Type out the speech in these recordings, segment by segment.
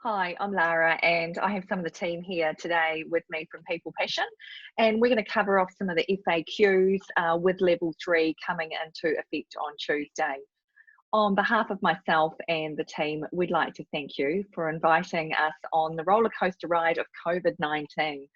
Hi, I'm Lara, and I have some of the team here today with me from People Passion, and we're going to cover off some of the FAQs with Level 3 coming into effect on Tuesday. On behalf of myself and the team, we'd like to thank you for inviting us on the roller coaster ride of COVID-19.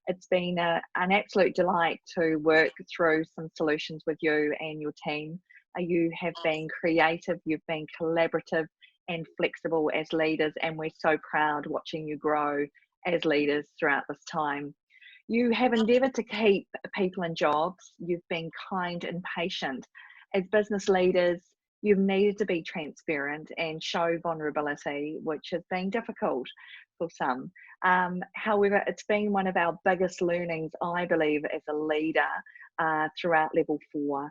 It's been an absolute delight to work through some solutions with you and your team. You have been creative, you've been collaborative and flexible as leaders, and we're so proud watching you grow as leaders throughout this time. You have endeavoured to keep people in jobs, you've been kind and patient. As business leaders, you've needed to be transparent and show vulnerability, which has been difficult for some. However, it's been one of our biggest learnings, I believe, as a leader throughout Level 4.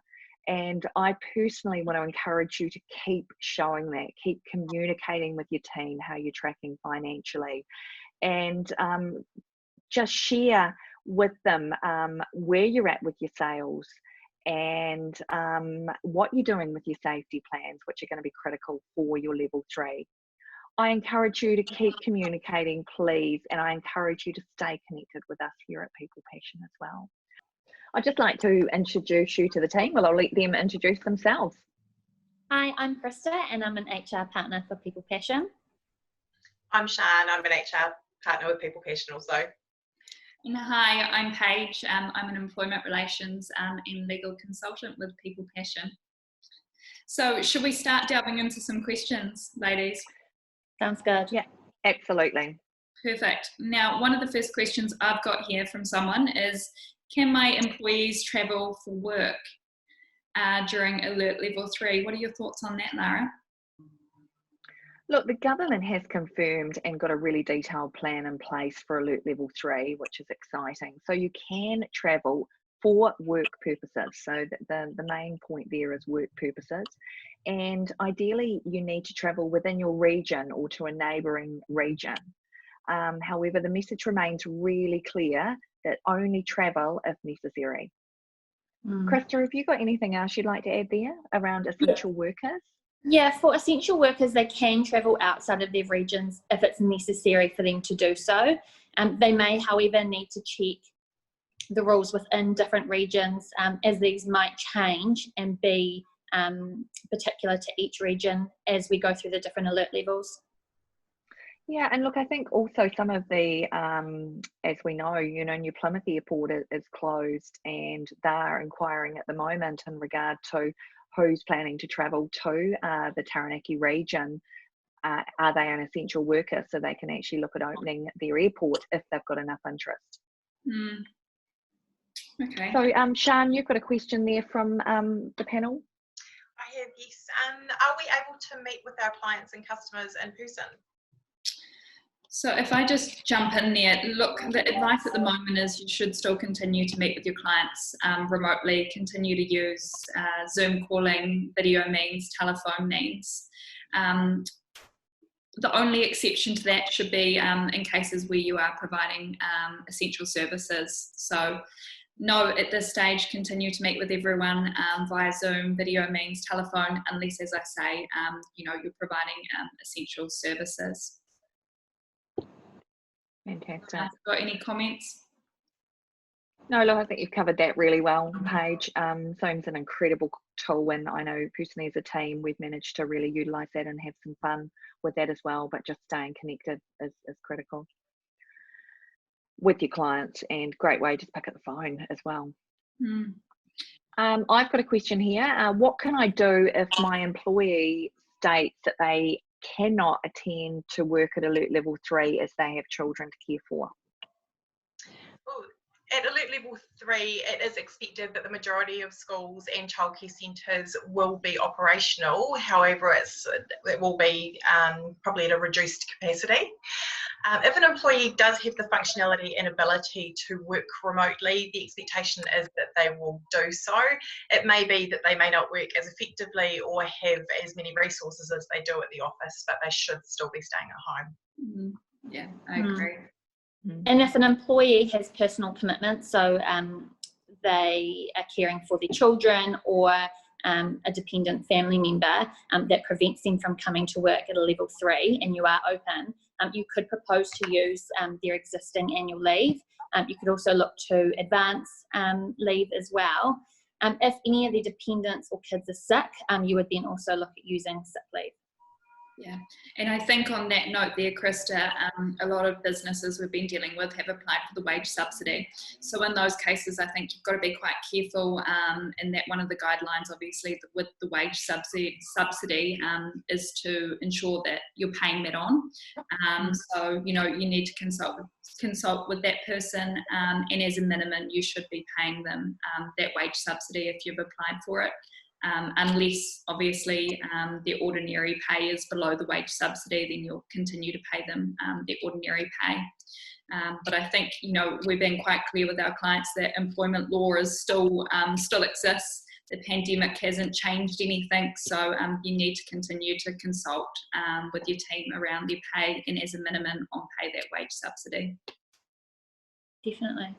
And I personally want to encourage you to keep showing that, keep communicating with your team how you're tracking financially, and just share with them where you're at with your sales and what you're doing with your safety plans, which are going to be critical for your Level 3. I encourage you to keep communicating, please, and I encourage you to stay connected with us here at People Passion as well. I'd just like to introduce you to the team. Well, I'll let them introduce themselves. Hi, I'm Krista and I'm an HR partner for People Passion. I'm Sian, I'm an HR partner with People Passion also. And hi, I'm Paige. I'm an employment relations and legal consultant with People Passion. So should we start delving into some questions, ladies? Sounds good. Yeah, absolutely. Perfect. Now, one of the first questions I've got here from someone is, can my employees travel for work during Alert Level 3? What are your thoughts on that, Lara? Look, the government has confirmed and got a really detailed plan in place for Alert Level 3, which is exciting. So you can travel for work purposes. So the main point there is work purposes. And ideally, you need to travel within your region or to a neighbouring region. However, the message remains really clear that only travel if necessary. Krista, have you got anything else you'd like to add there around essential workers? Yeah, for essential workers, they can travel outside of their regions if it's necessary for them to do so. They may, however, need to check the rules within different regions as these might change and be particular to each region as we go through the different alert levels. Yeah, and look, I think also some of the, as we know, New Plymouth Airport is closed, and they're inquiring at the moment in regard to who's planning to travel to the Taranaki region. Are they an essential worker, so they can actually look at opening their airport if they've got enough interest. Okay. So, Sian, you've got a question there from the panel? I have, yes. Are we able to meet with our clients and customers in person? So if I just jump in there, look, the advice at the moment is you should still continue to meet with your clients remotely, continue to use Zoom calling, video means, telephone means. The only exception to that should be in cases where you are providing essential services. So no, at this stage, continue to meet with everyone via Zoom, video means, telephone, unless, as I say, you're providing essential services. Fantastic. Got any comments? No, look, I think you've covered that really well, Paige. Zoom's an incredible tool, and I know personally as a team, we've managed to really utilise that and have some fun with that as well, but just staying connected is critical with your clients, and great way to pick up the phone as well. I've got a question here. What can I do if my employee states that they cannot attend to work at Alert Level 3 as they have children to care for? Well, at Alert Level 3, it is expected that the majority of schools and childcare centres will be operational. However, it will be probably at a reduced capacity. If an employee does have the functionality and ability to work remotely, the expectation is that they will do so. It may be that they may not work as effectively or have as many resources as they do at the office, but they should still be staying at home. Yeah, I agree. And if an employee has personal commitments, so they are caring for their children or a dependent family member that prevents them from coming to work at a level 3 and you are open, you could propose to use their existing annual leave. You could also look to advance leave as well. If any of their dependents or kids are sick, you would then also look at using sick leave. Yeah, and I think on that note there, Krista, a lot of businesses we've been dealing with have applied for the wage subsidy. So in those cases, I think you've got to be quite careful in that one of the guidelines, obviously, with the wage subsidy is to ensure that you're paying that on. So, you need to consult with that person, and as a minimum, you should be paying them that wage subsidy if you've applied for it. Unless obviously their ordinary pay is below the wage subsidy, then you'll continue to pay them their ordinary pay. But I think we've been quite clear with our clients that employment law is still exists. The pandemic hasn't changed anything, so you need to continue to consult with your team around their pay, and as a minimum on pay that wage subsidy. Definitely.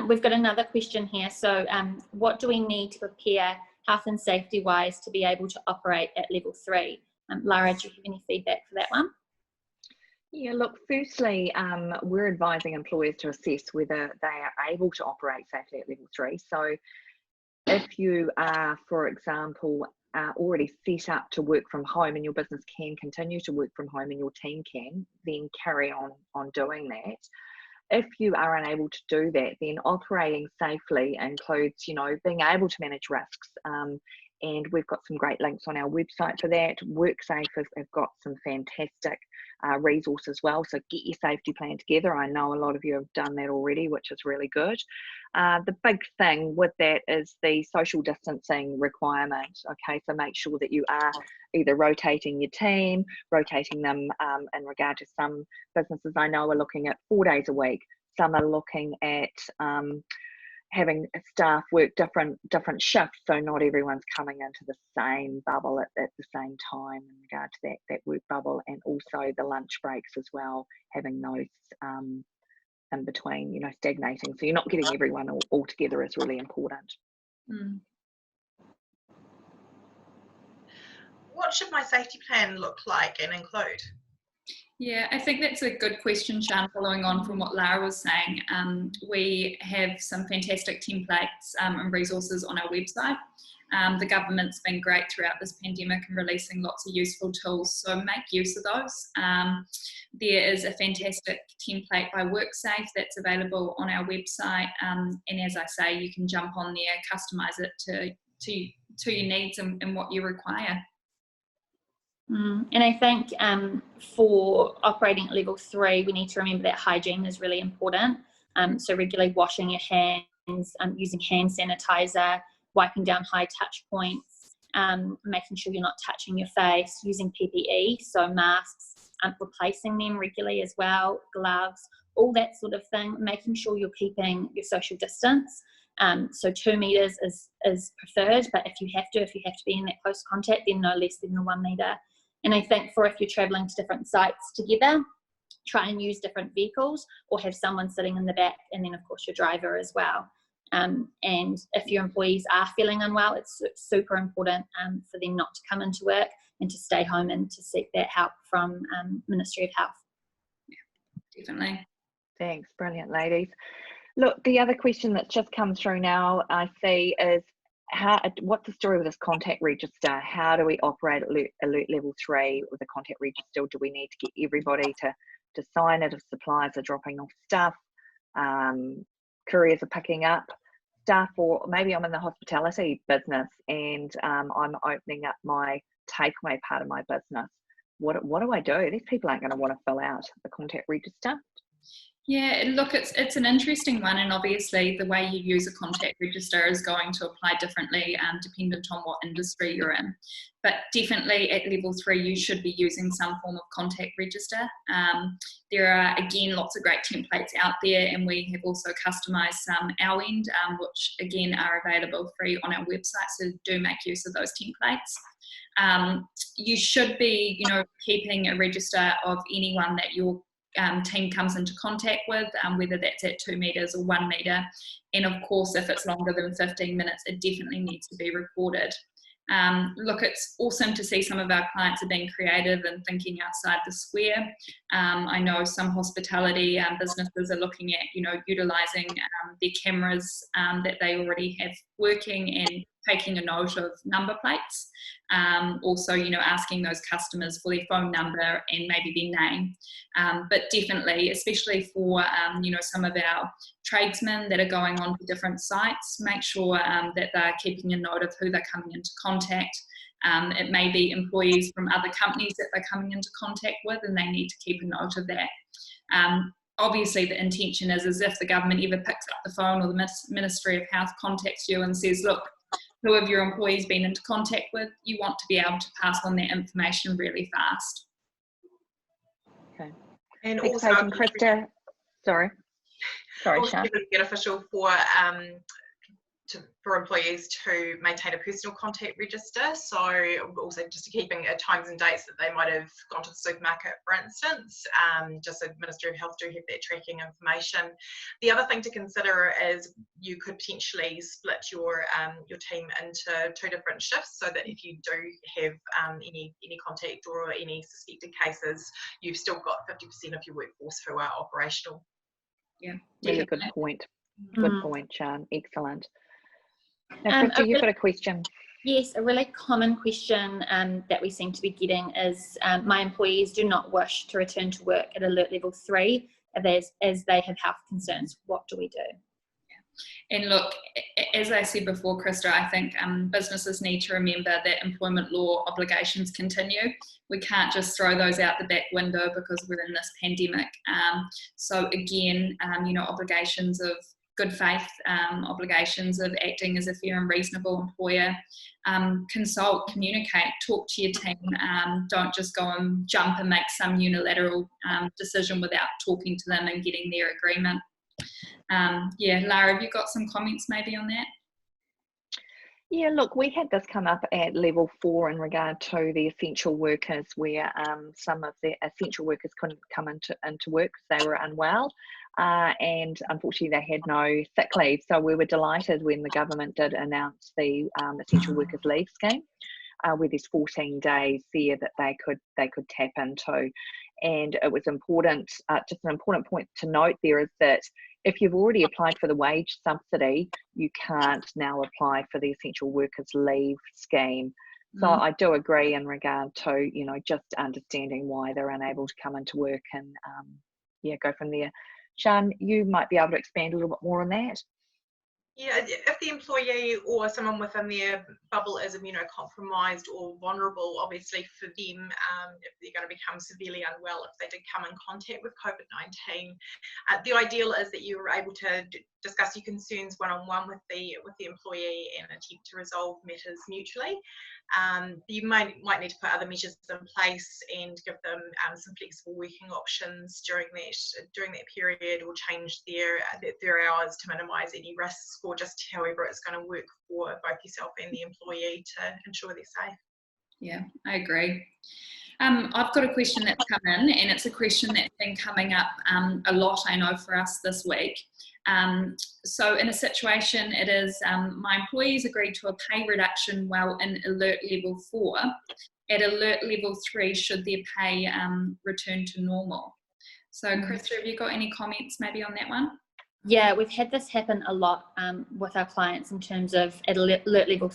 We've got another question here. So what do we need to prepare health and safety wise to be able to operate at level 3? Lara, do you have any feedback for that one? Yeah, look, firstly, we're advising employers to assess whether they are able to operate safely at level 3. So if you are, for example, already set up to work from home and your business can continue to work from home and your team can, then carry on doing that. If you are unable to do that, then operating safely includes, being able to manage risks. And we've got some great links on our website for that. WorkSafe have got some fantastic resources as well. So get your safety plan together. I know a lot of you have done that already, which is really good. The big thing with that is the social distancing requirement. Okay, so make sure that you are either rotating your team, rotating them in regard to some businesses I know are looking at 4 days a week. Some are looking at having staff work different shifts, so not everyone's coming into the same bubble at the same time in regard to that work bubble, and also the lunch breaks as well, having those in between, stagnating. So you're not getting everyone all together is really important. What should my safety plan look like and include? Yeah, I think that's a good question, Sian, following on from what Lara was saying. We have some fantastic templates and resources on our website. The government's been great throughout this pandemic and releasing lots of useful tools, so make use of those. There is a fantastic template by WorkSafe that's available on our website, and as I say, you can jump on there, customise it to your needs and what you require. And I think for operating at level 3, we need to remember that hygiene is really important. So regularly washing your hands, using hand sanitizer, wiping down high touch points, making sure you're not touching your face, using PPE, so masks, replacing them regularly as well, gloves, all that sort of thing, making sure you're keeping your social distance. So 2 meters is preferred, but if you have to be in that close contact, then no less than the 1 meter. And I think if you're traveling to different sites together, try and use different vehicles or have someone sitting in the back, and then of course your driver as well. And if your employees are feeling unwell, it's super important for them not to come into work and to stay home and to seek that help from Ministry of Health. Yeah, definitely. Thanks, brilliant ladies. Look, the other question that's just come through now I see is, what's the story with this contact register? How do we operate alert level 3 with the contact register? Do we need to get everybody to sign it if suppliers are dropping off stuff, couriers are picking up stuff, or maybe I'm in the hospitality business and I'm opening up my takeaway part of my business? What do I do? These people aren't going to want to fill out the contact register. Yeah, look, it's an interesting one, and obviously the way you use a contact register is going to apply differently dependent on what industry you're in. But definitely at level 3 you should be using some form of contact register. There are again lots of great templates out there, and we have also customised some our end, which again are available free on our website, so do make use of those templates. You should be keeping a register of anyone that you're team comes into contact with, whether that's at 2 meters or 1 meter, and of course if it's longer than 15 minutes it definitely needs to be recorded. Look, it's awesome to see some of our clients are being creative and thinking outside the square. I know some hospitality businesses are looking at, utilising their cameras that they already have working and taking a note of number plates. Also, asking those customers for their phone number and maybe their name. But definitely, especially for, some of our tradesmen that are going on to different sites, make sure that they're keeping a note of who they're coming into contact. It may be employees from other companies that they're coming into contact with, and they need to keep a note of that. Obviously, the intention is if the government ever picks up the phone or the Ministry of Health contacts you and says, look, who have your employees been into contact with, you want to be able to pass on that information really fast. Okay. And Thanks, also, Paige and Krista. Sorry, also Sian. beneficial for employees to maintain a personal contact register. So also just keeping times and dates that they might have gone to the supermarket, for instance, just so the Ministry of Health do have that tracking information. The other thing to consider is you could potentially split your team into 2 different shifts, so that if you do have any contact or any suspected cases, you've still got 50% of your workforce who are operational. Yeah, really good point. Good point, Sian. Excellent. Now, Krista, you've got a question. Yes, a really common question that we seem to be getting is my employees do not wish to return to work at alert level 3 as they have health concerns. What do we do? And look, as I said before, Krista, I think businesses need to remember that employment law obligations continue. We can't just throw those out the back window because we're in this pandemic. So again, obligations of good faith, obligations of acting as a fair and reasonable employer. Consult, communicate, talk to your team. Don't just go and jump and make some unilateral decision without talking to them and getting their agreement. Lara, have you got some comments maybe on that? Yeah, look, we had this come up at level 4 in regard to the essential workers, where some of the essential workers couldn't come into work because they were unwell, and unfortunately they had no sick leave. So we were delighted when the government did announce the essential workers leave scheme, where there's 14 days there that they could tap into. And it was important, just an important point to note there is that if you've already applied for the wage subsidy, you can't now apply for the essential workers leave scheme. So I do agree in regard to, just understanding why they're unable to come into work and go from there. Sian, you might be able to expand a little bit more on that. Yeah, if the employee or someone within their bubble is immunocompromised or vulnerable, obviously for them, if they're going to become severely unwell, if they did come in contact with COVID-19, the ideal is that you are able to discuss your concerns one-on-one with the employee and attempt to resolve matters mutually. You might need to put other measures in place and give them some flexible working options during that period, or change their hours to minimise any risks, or just however it's going to work for both yourself and the employee to ensure they're safe. Yeah, I agree. I've got a question that's come in, and it's a question that's been coming up a lot, I know, for us this week. So in a situation, it is my employees agreed to a pay reduction while in alert level 4. At alert level 3, should their pay return to normal? So Krista, have you got any comments maybe on that one? Yeah, we've had this happen a lot with our clients in terms of at alert level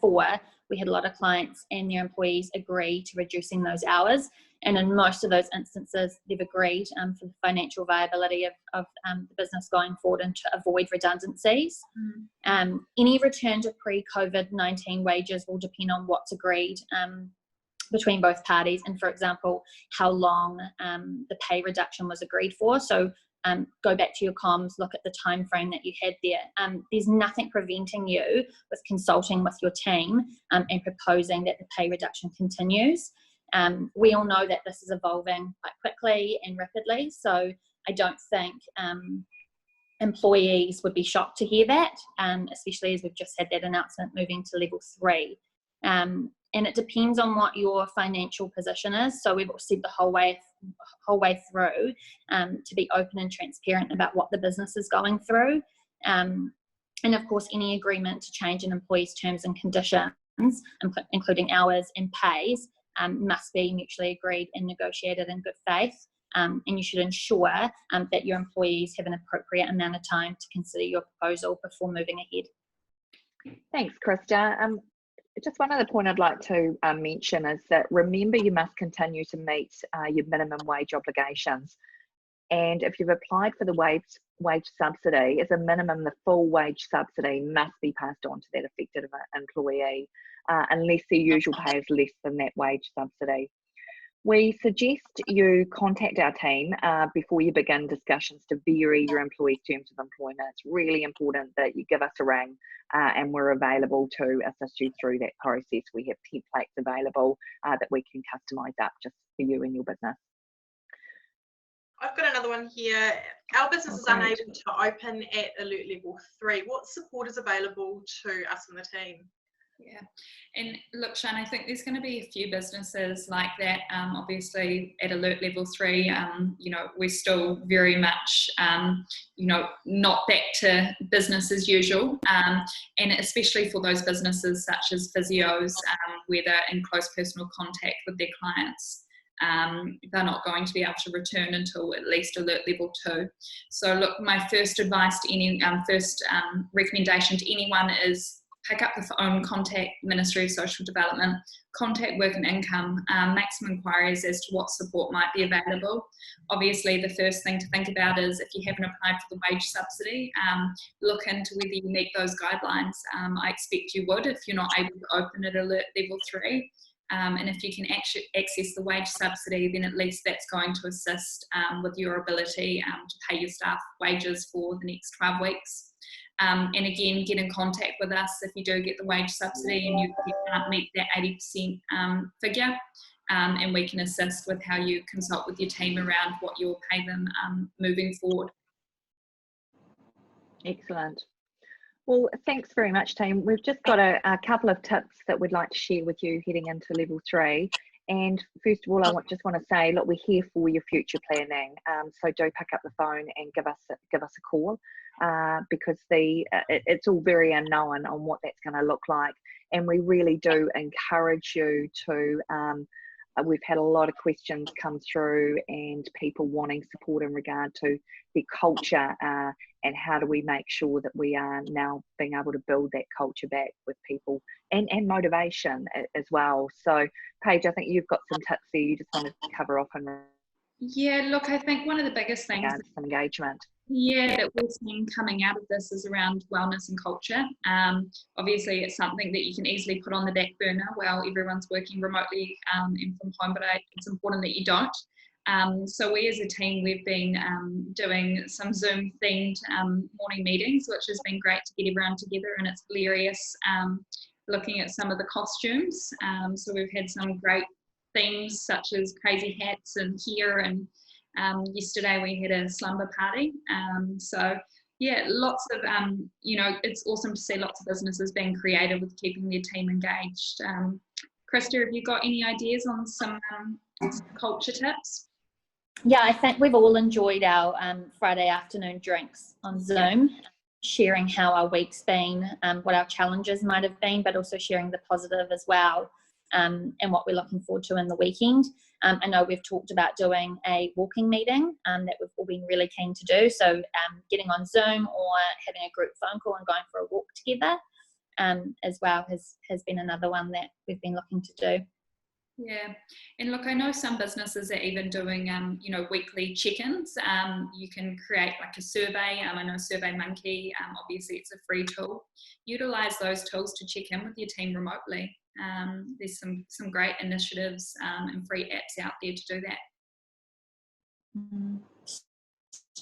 4, we had a lot of clients and their employees agree to reducing those hours. And in most of those instances, they've agreed for the financial viability of the business going forward and to avoid redundancies. Any return to pre-COVID-19 wages will depend on what's agreed between both parties, and for example, how long the pay reduction was agreed for. So go back to your comms, look at the time frame that you had there. There's nothing preventing you with consulting with your team and proposing that the pay reduction continues. We all know that this is evolving quite quickly and rapidly, so I don't think employees would be shocked to hear that, especially as we've just had that announcement moving to level 3. And it depends on what your financial position is. So we've said the whole way through to be open and transparent about what the business is going through. And of course, any agreement to change an employee's terms and conditions including hours and pays, must be mutually agreed and negotiated in good faith. And you should ensure that your employees have an appropriate amount of time to consider your proposal before moving ahead. Thanks, Krista. Just one other point I'd like to mention is that remember you must continue to meet your minimum wage obligations. And if you've applied for the wage subsidy, as a minimum, the full wage subsidy must be passed on to that affected employee, unless their usual pay is less than that wage subsidy. We suggest you contact our team before you begin discussions to vary your employee's terms of employment. It's really important that you give us a ring and we're available to assist you through that process. We have templates available that we can customise up just for you and your business. I've got another one here. Our business is unable to open at alert level 3. What support is available to us and the team? Yeah, and look, Sian, I think there's going to be a few businesses like that. Obviously, at alert level 3, you know, we're still very much, you know, not back to business as usual, and especially for those businesses such as physios, where they're in close personal contact with their clients. They're not going to be able to return until at least alert level 2. So, look, my first advice to any, recommendation to anyone is pick up the phone, contact Ministry of Social Development, contact Work and Income, make some inquiries as to what support might be available. Obviously, the first thing to think about is if you haven't applied for the wage subsidy, look into whether you meet those guidelines. I expect you would if you're not able to open at alert level 3. And if you can access the wage subsidy, then at least that's going to assist with your ability to pay your staff wages for the next 12 weeks. And again, get in contact with us if you do get the wage subsidy and you can't meet that 80% figure, and we can assist with how you consult with your team around what you'll pay them moving forward. Excellent. Well, thanks very much, team. We've just got a couple of tips that we'd like to share with you heading into level 3. And first of all, I just want to say, look, we're here for your future planning. So do pick up the phone and give us a call, because it's all very unknown on what that's going to look like. And we really do encourage you to. We've had a lot of questions come through and people wanting support in regard to their culture and how do we make sure that we are now being able to build that culture back with people and motivation as well. So, Paige, I think you've got some tips there you just wanted to cover off on. Yeah, look, I think one of the biggest things engagement. Yeah, that we're seeing coming out of this is around wellness and culture. Obviously, it's something that you can easily put on the back burner while everyone's working remotely and from home, but it's important that you don't. So we as a team, we've been doing some Zoom-themed morning meetings, which has been great to get everyone together, and it's hilarious looking at some of the costumes. So we've had some great themes such as crazy hats and hair, and yesterday we had a slumber party. So yeah, lots of, you know, it's awesome to see lots of businesses being creative with keeping their team engaged. Krista, have you got any ideas on some culture tips? Yeah, I think we've all enjoyed our Friday afternoon drinks on Zoom, sharing how our week's been, what our challenges might have been, but also sharing the positive as well. And what we're looking forward to in the weekend. I know we've talked about doing a walking meeting that we've all been really keen to do. So getting on Zoom or having a group phone call and going for a walk together as well has been another one that we've been looking to do. Yeah, and look, I know some businesses are even doing, you know, weekly check-ins. You can create like a survey. I know SurveyMonkey, obviously it's a free tool. Utilize those tools to check in with your team remotely. There's some great initiatives and free apps out there to do that.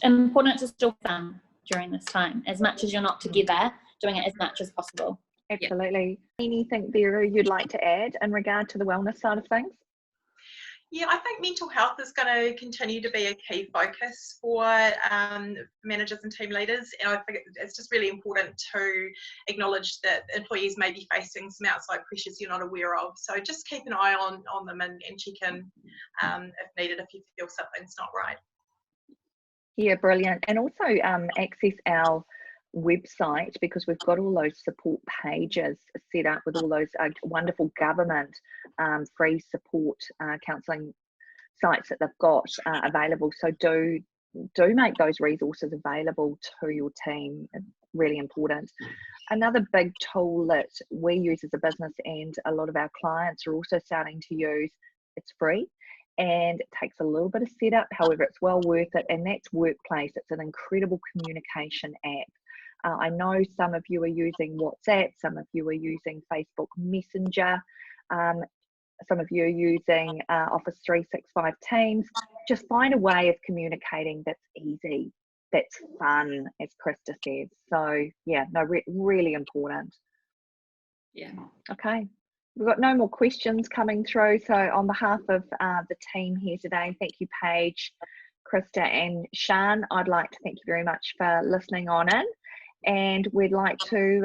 Important to still fun during this time. As much as you're not together, doing it as much as possible. Absolutely. Yep. Anything, Vera, you'd like to add in regard to the wellness side of things? Yeah, I think mental health is going to continue to be a key focus for managers and team leaders. And I think it's just really important to acknowledge that employees may be facing some outside pressures you're not aware of. So just keep an eye on them and check in if needed, if you feel something's not right. Yeah, brilliant. And also access our website, because we've got all those support pages set up with all those wonderful government free support counselling sites that they've got available. So do make those resources available to your team. Really important. Another big tool that we use as a business, and a lot of our clients are also starting to use, it's free and it takes a little bit of setup, however it's well worth it, and that's Workplace. It's an incredible communication app. I know some of you are using WhatsApp, some of you are using Facebook Messenger, some of you are using Office 365 Teams. Just find a way of communicating that's easy, that's fun, as Krista says. So yeah, no, really important. Yeah. Okay, we've got no more questions coming through. So on behalf of the team here today, thank you, Paige, Krista and Sian. I'd like to thank you very much for listening on in. And we'd like to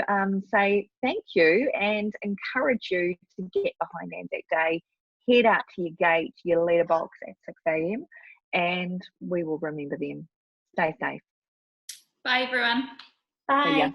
say thank you and encourage you to get behind Anzac Day. Head out to your gate, your letterbox at 6 a.m. and we will remember them. Stay safe. Bye, everyone. Bye. See ya.